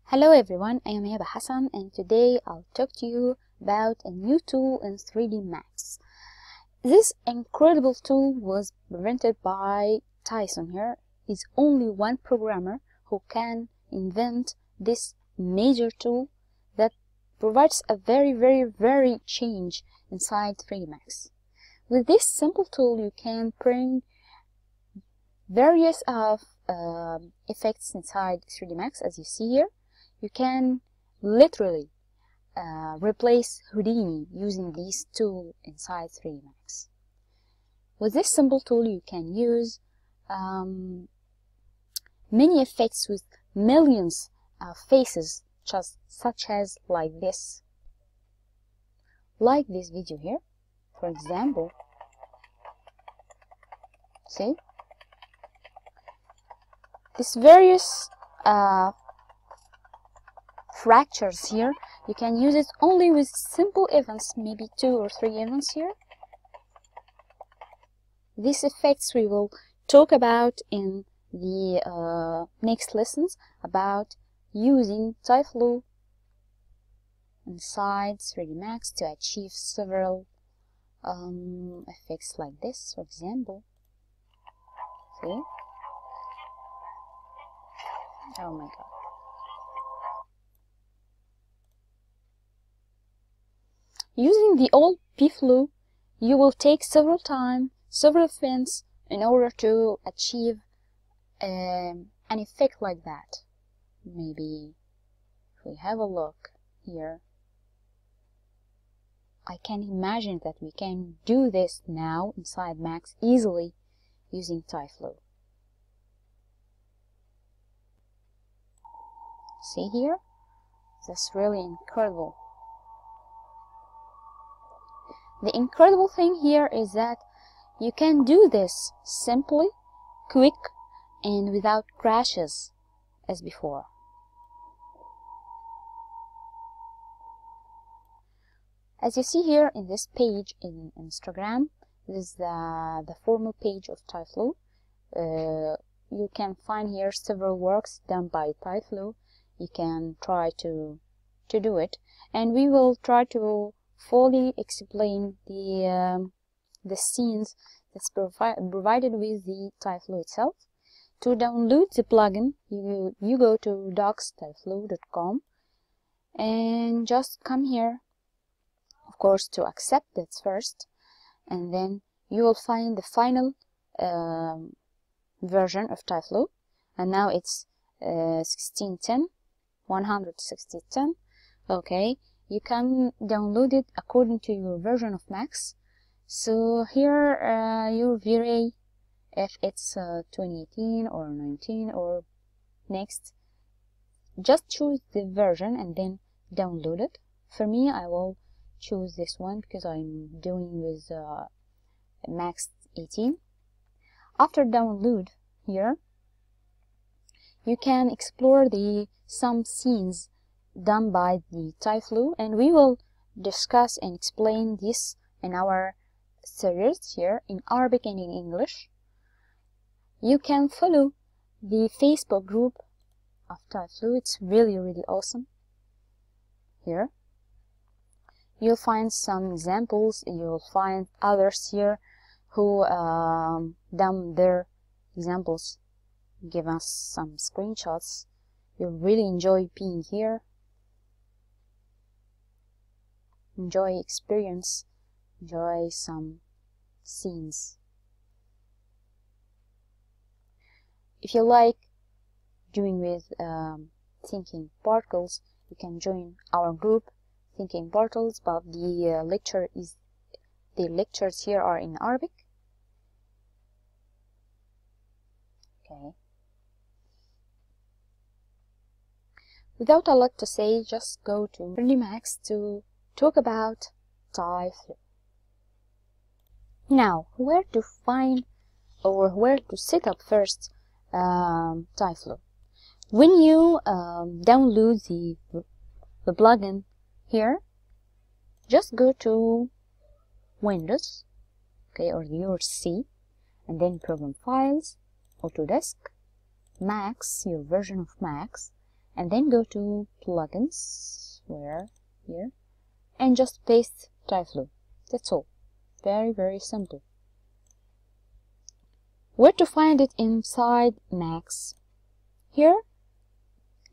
Hello everyone, I am Heba Hassan and today I'll talk to you about a new tool in 3D Max. This incredible tool was invented by Tyson here. He's only one programmer who can invent this major tool that provides a very change inside 3D Max. With this simple tool you can bring various effects inside 3D Max, as you see here. You can literally replace Houdini using this tool inside 3D Max. With this simple tool you can use many effects with millions of faces, such as like this video here, for example. See? These various fractures here, you can use it only with simple events, maybe 2 or 3 events here. These effects we will talk about in the next lessons about using Tyflow inside 3D Max to achieve several effects like this, for example. See? Oh my god. Using the old pflow, you will take several events in order to achieve an effect like that. Maybe if we have a look here, I can imagine that we can do this now inside Max easily using Tyflow. See here? That's really incredible. The incredible thing here is that you can do this simply, quick, and without crashes as before. As you see here in this page in Instagram, this is the formal page of Tyflow. You can find here several works done by Tyflow. You can try to do it, and we will try to fully explain the scenes that's provided with the Tyflow itself. To download the plugin, you go to docs.tyflow.com and just come here, of course, to accept it first, and then you will find the final version of Tyflow, and now it's 1610, 16010. Okay, you can download it according to your version of Max. So here you vary if it's 2018 or 19 or next. Just choose the version and then download it. For me, I will choose this one because I'm doing with Max 18. After download here, you can explore some scenes done by the Tyflow, and we will discuss and explain this in our series here in Arabic and in English. You can follow the Facebook group of Tyflow. It's really awesome. Here you'll find some examples. You'll find others here who done their examples, give us some screenshots. You'll really enjoy being here. Enjoy experience, enjoy some scenes. If you like doing with Thinking Particles, you can join our group Thinking Particles, but the lectures here are in Arabic. Okay. Without a lot to say, just go to 3D Max to talk about Tyflow. Now, where to find or where to set up first Tyflow? When you download the plugin here, just go to Windows, okay, or your C, and then Program Files, Autodesk, Max, your version of Max, and then go to plugins, where here, and just paste Tyflow. That's all. Very simple. Where to find it inside Max? Here,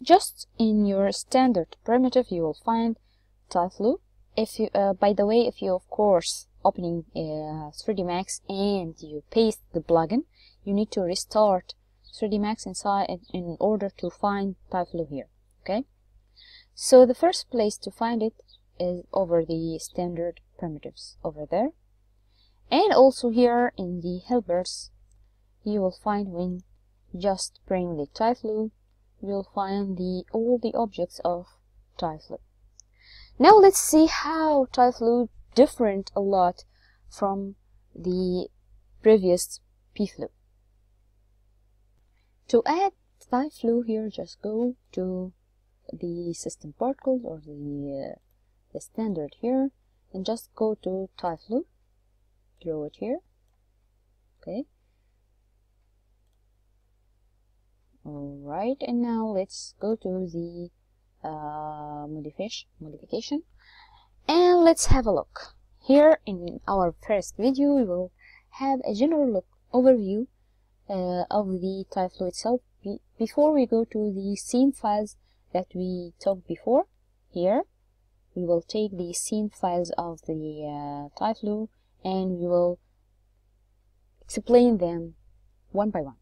just in your standard primitive, you will find Tyflow. If you, by the way, if you of course opening 3D Max and you paste the plugin, you need to restart 3D Max inside in order to find Tyflow here. Okay, so the first place to find it is over the standard primitives over there, and also here in the helpers you will find, when just bring the Tyflow, you'll find all the objects of Tyflow. Now let's see how Tyflow different a lot from the previous pflow. To add Tyflow here, just go to the system particles or the standard here, and just go to Tyflow, draw it here. Okay. Alright, and now let's go to the modification, and let's have a look. Here in our first video we will have a general overview of the Tyflow itself before we go to the scene files that we talked before. Here we will take the scene files of the Tyflow and we will explain them one by one.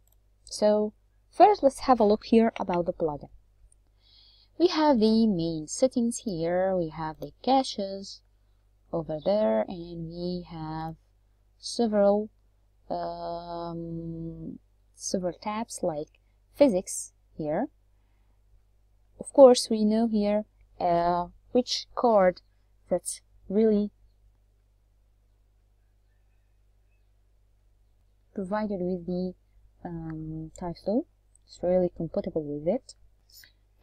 So first, let's have a look here about the plugin. We have the main settings here, we have the caches over there, and we have several tabs like physics here. Of course, we know here which card that's really provided with the Tyflow. It's really compatible with it.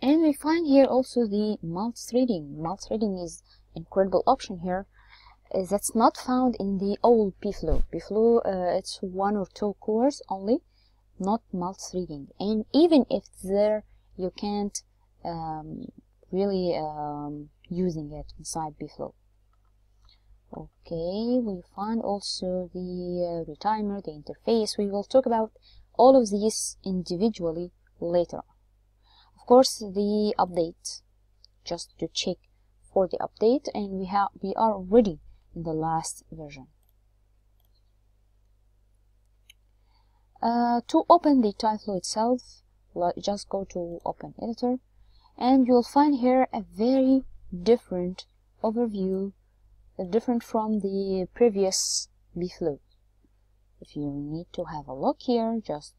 And we find here also the multi-threading. Multi-threading is an incredible option here that's not found in the old pflow. Pflow, it's 1 or 2 cores only, not multi-threading. And even if there, you can't really using it inside pflow. Okay, we find also the retimer, the interface. We will talk about all of these individually later on. Of course, the update, just to check for the update, and we are already in the last version. To open the Tyflow itself, just go to Open Editor, and you'll find here a very different overview, different from the previous pflow. If you need to have a look here, just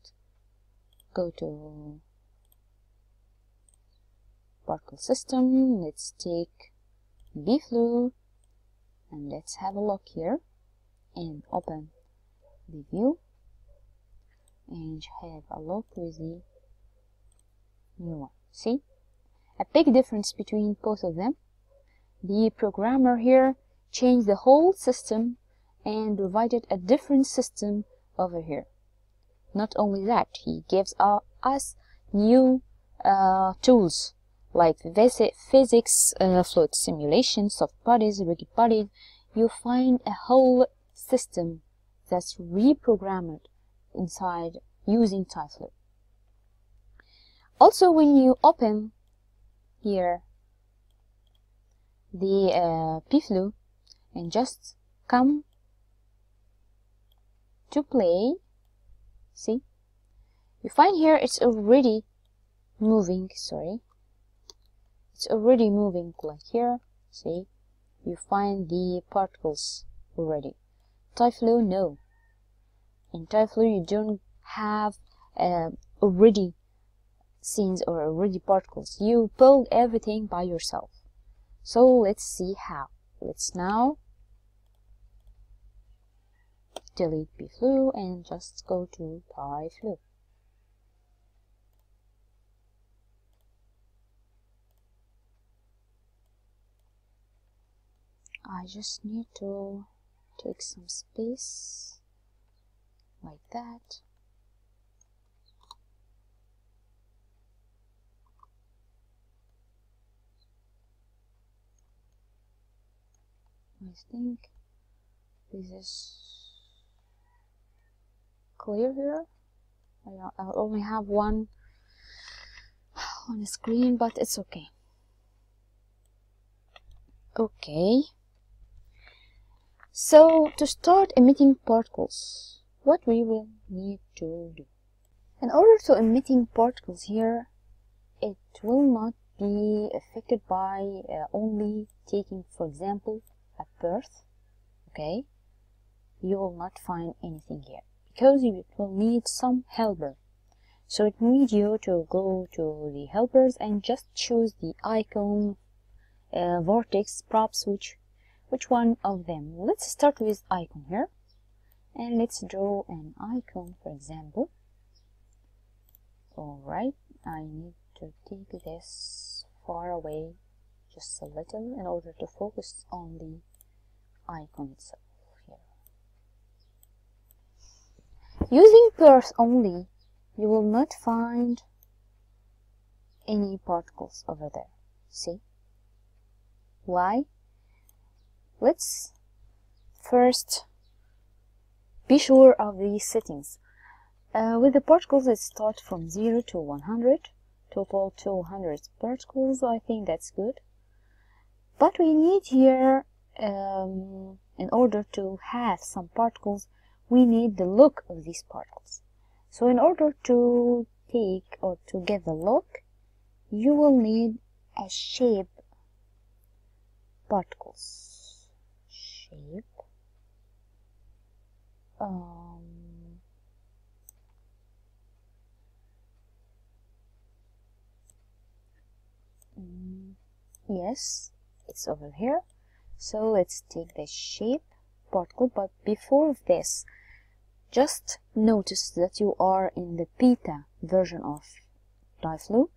go to particle system, let's take pflow, and let's have a look here and open the view and have a look with the new one. See, a big difference between both of them. The programmer here changed the whole system and provided a different system over here. Not only that, he gives us new tools like physics, fluid simulation, soft bodies, rigid bodies. You find a whole system that's reprogrammed inside using Tyflow. Also, when you open here the pflow and just come to play, see, you find here it's already moving, it's already moving like here. See, you find the particles already. Tyflow, no. In Tyflow you don't have already scenes or already particles. You build everything by yourself. So let's see how. Let's now delete pflow and just go to Tyflow. I just need to take some space like that. I think this is clear here. I only have one on the screen, but it's okay. Okay. So to start emitting particles, what we will need to do. In order to emitting particles here, it will not be affected by only taking, for example, a birth. Okay, you will not find anything here because you will need some helper. So it needs you to go to the helpers and just choose the icon, vortex, props, which one of them. Let's start with icon here, and let's draw an icon, for example. Alright, I need to take this far away just a little in order to focus on the icon itself here. Using birth only, you will not find any particles over there. See? Why? Let's first be sure of these settings. With the particles, it starts from 0 to 100. Total 200 particles. I think that's good. But we need here, in order to have some particles, we need the look of these particles. So in order to take or to get the look, you will need a shape particles. Shape. Yes, it's over here. So let's take the shape particle, but before this, just notice that you are in the beta version of DiFlow.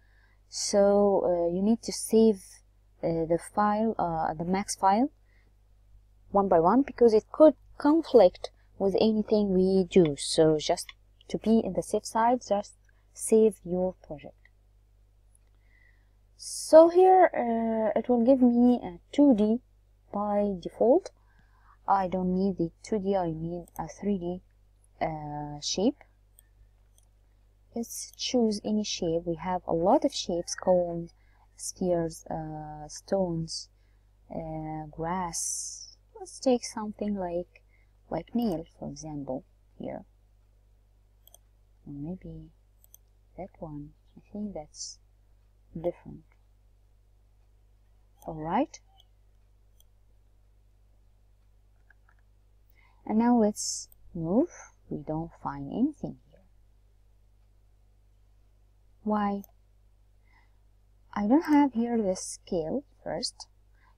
So you need to save the file, the max file, one by one, because it could conflict with anything we do. So just to be in the safe side, just save your project. So here it will give me a 2D by default. I don't need the 2D, I need a 3D shape. Let's choose any shape. We have a lot of shapes: cones, spheres, stones, grass. Let's take something like nail, for example, here. Or maybe that one. I think that's different. Alright. And now let's move. We don't find anything here. Why? I don't have here the scale first.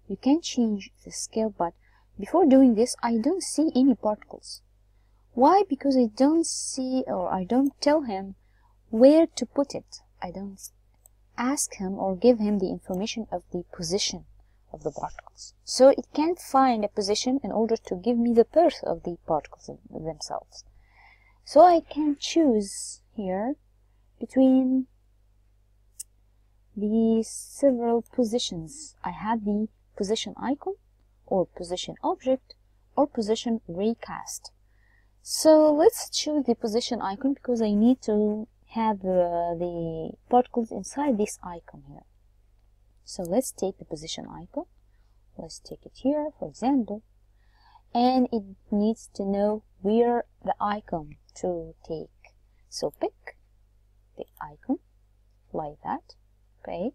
You can change the scale, but before doing this, I don't see any particles. Why? Because I don't see, or I don't tell him where to put it. I don't ask him or give him the information of the position of the particles. So it can't find a position in order to give me the birth of the particles themselves. So I can choose here between the several positions. I have the position icon, or position object, or position recast. So let's choose the position icon because I need to have the particles inside this icon here. So let's take the position icon. Let's take it here, for example, and it needs to know where the icon to take. So pick the icon like that, okay,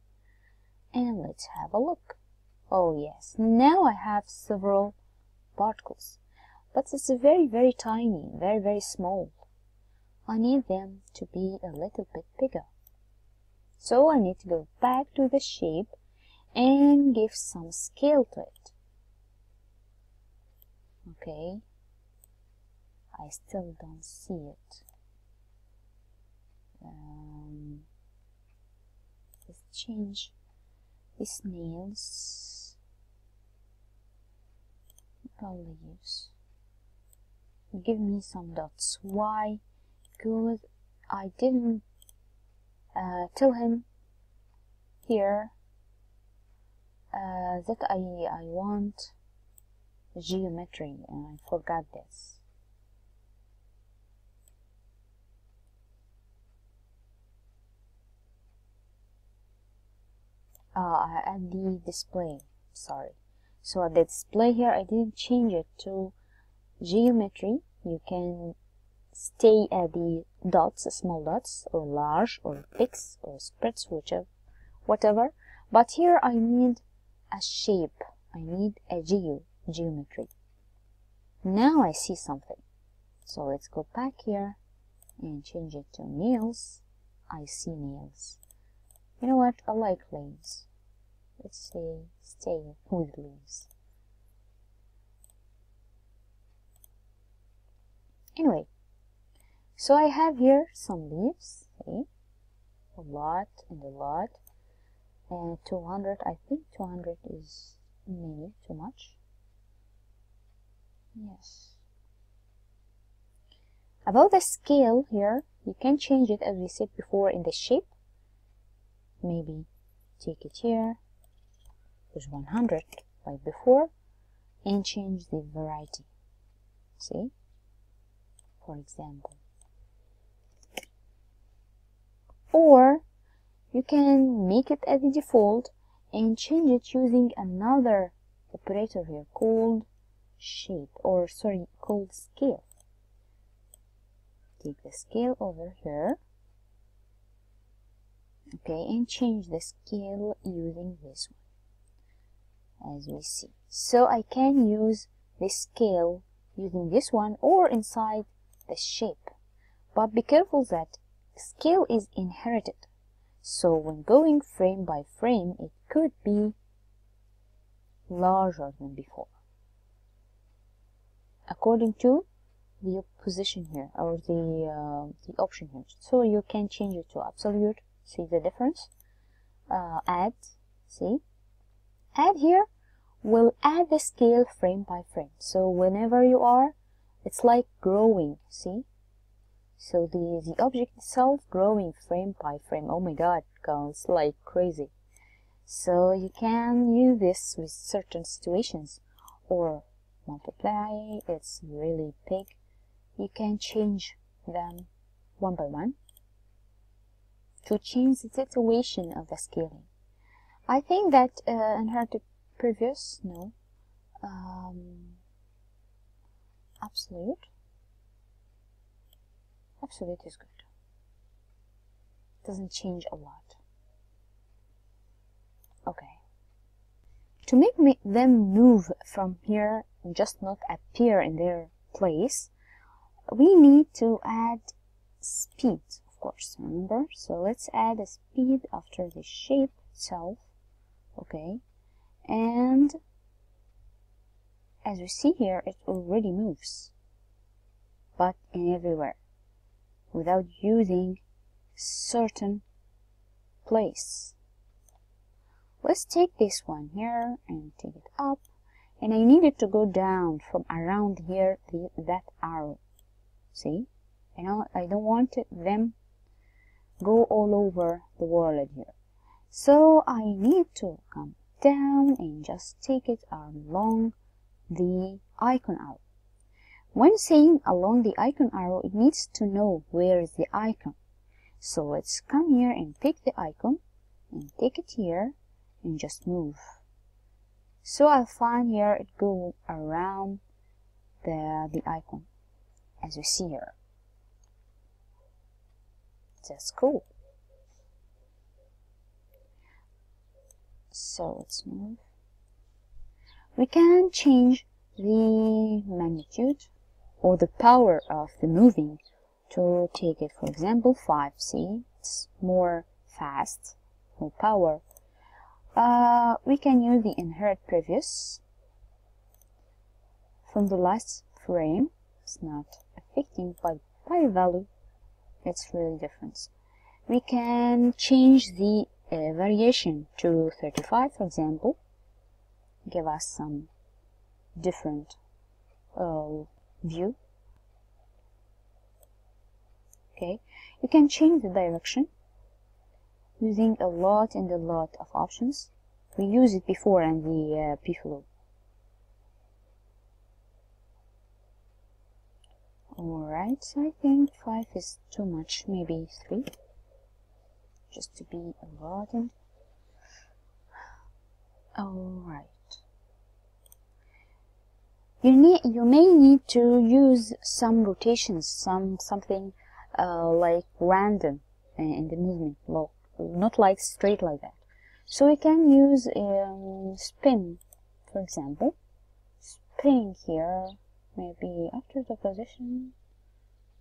and let's have a look. Oh yes, now I have several particles, but it's very tiny, very small. I need them to be a little bit bigger. So I need to go back to the shape and give some scale to it. Okay, I still don't see it. Let's change these nails. Probably use. Give me some dots. Why? Because I didn't tell him here that I want geometry, and I forgot this. I add the display, sorry. So at the display here, I didn't change it to geometry. You can stay at the dots, small dots, or large, or pix, or spreads, whichever, whatever. But here I need a shape. I need a geometry. Now I see something. So let's go back here and change it to nails. I see nails. You know what? I like leaves. Let's say stay with leaves. Anyway, so I have here some leaves. See, a lot and a lot. And 200. I think 200 is maybe too much. Yes. About the scale here, you can change it as we said before in the shape. Maybe take it here, there's 100 like before, and change the variety. See, for example. Or you can make it as a default and change it using another operator here called shape, or sorry, called scale. Take the scale over here, okay, and change the scale using this one, as we see. So I can use the scale using this one or inside the shape, but be careful that scale is inherited. So when going frame by frame, it could be larger than before, according to the position here, or the option here. So you can change it to absolute. See the difference? Add, see? Add here will add the scale frame by frame. So whenever you are, it's like growing, see? So the object itself growing frame by frame. Oh my god, it's like crazy. So you can use this with certain situations, or multiply, it's really big. You can change them one by one to change the situation of the scaling. I think that inherited previous, no, absolute is good. Doesn't change a lot. Okay. To make them move from here and just not appear in their place, we need to add speed, of course, remember? So let's add a speed after the shape itself, okay? And as you see here, it already moves, but in everywhere, without using certain place. Let's take this one here and take it up, and I need it to go down from around here, that arrow. See? I don't want them go all over the world here. So I need to come down and just take it along the icon arrow. When saying along the icon arrow, it needs to know where is the icon. So let's come here and pick the icon and take it here and just move. So I'll find here it go around the icon, as you see here. That's cool. So let's move. We can change the magnitude or the power of the moving to take it, for example, 5. See, it's more fast, more power. We can use the inherit previous from the last frame. It's not affecting by value. It's really different. We can change the variation to 35, for example. Give us some different view. Okay, you can change the direction using a lot of options. We used it before in the pflow. Alright, I think 5 is too much, maybe 3, just to be important. Alright. You may need to use some rotations, something like random in the movement, not like straight like that. So we can use spin, for example. Spinning here, maybe after the position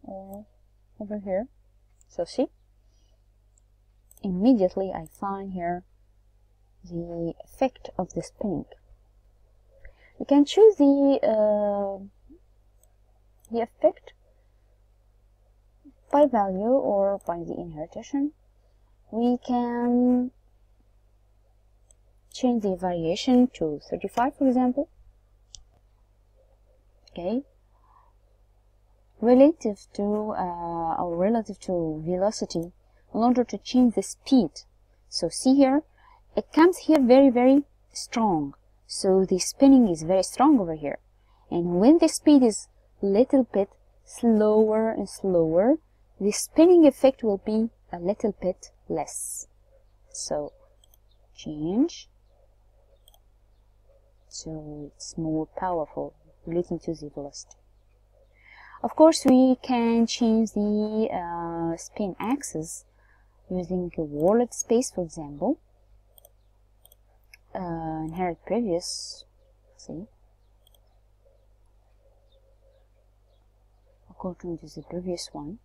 or over here. So see, immediately I find here the effect of the spinning. We can choose the effect by value or by the inheritance. We can change the variation to 35, for example. Okay, relative to velocity, in order to change the speed. So see here, it comes here very, very strong. So the spinning is very strong over here. And when the speed is little bit slower and slower, the spinning effect will be a little bit less. So change. So it's more powerful relating to the velocity. Of course, we can change the spin axis using a worded space, for example. Inherit previous, see, according to the previous one.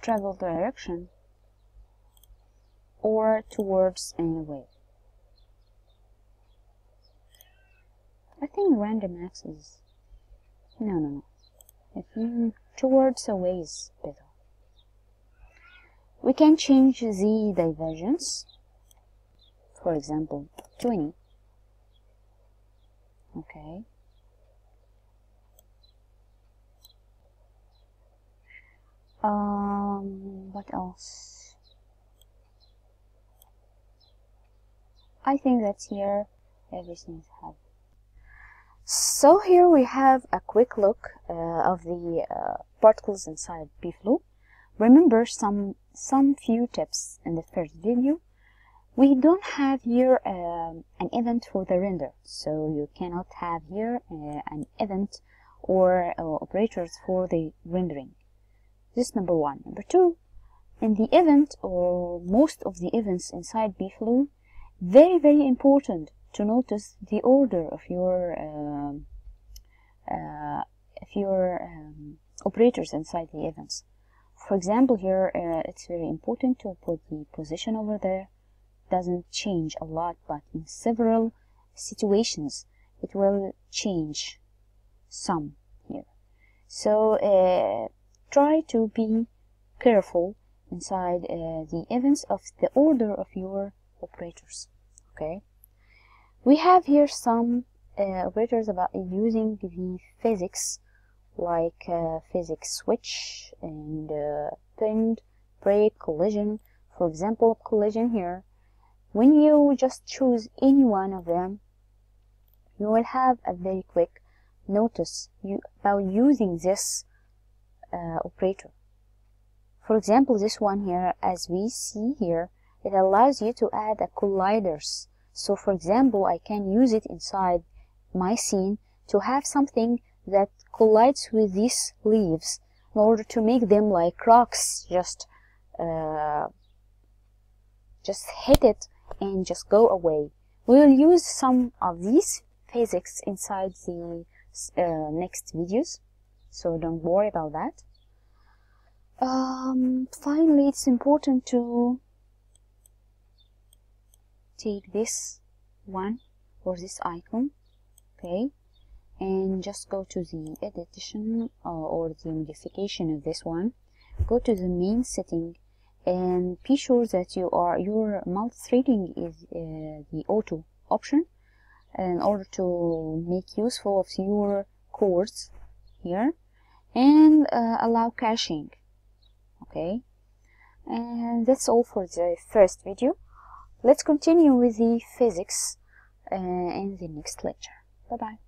Travel direction or towards and away. I think random axis. No. I think towards away is better. We can change the divergence. For example, 20. Okay. What else? I think that's here. Everything is happy. So here we have a quick look of the particles inside BFlow. Remember some few tips in the first video. We don't have here an event for the render, so you cannot have here an event or operators for the rendering. This is number one. Number two, in the event or most of the events inside BFlow, very, very important to notice the order of your operators inside the events. For example, here it's very important to put the position over there. Doesn't change a lot, but in several situations it will change some here. So try to be careful inside the events of the order of your operators. Okay, we have here some operators about using the physics, like physics switch and pinned, break, collision. For example, collision here, when you just choose any one of them, you will have a very quick notice about using this operator. For example, this one here, as we see here, it allows you to add a colliders. So for example, I can use it inside my scene to have something that collides with these leaves in order to make them like rocks, just hit it and just go away. We will use some of these physics inside the next videos, so don't worry about that. Finally, it's important to take this one or this icon, okay, and just go to the edition or the modification of this one. Go to the main setting and be sure that your multi-threading is the auto option in order to make useful of your cores here, and allow caching. Okay, and that's all for the first video. Let's continue with the physics in the next lecture. Bye bye.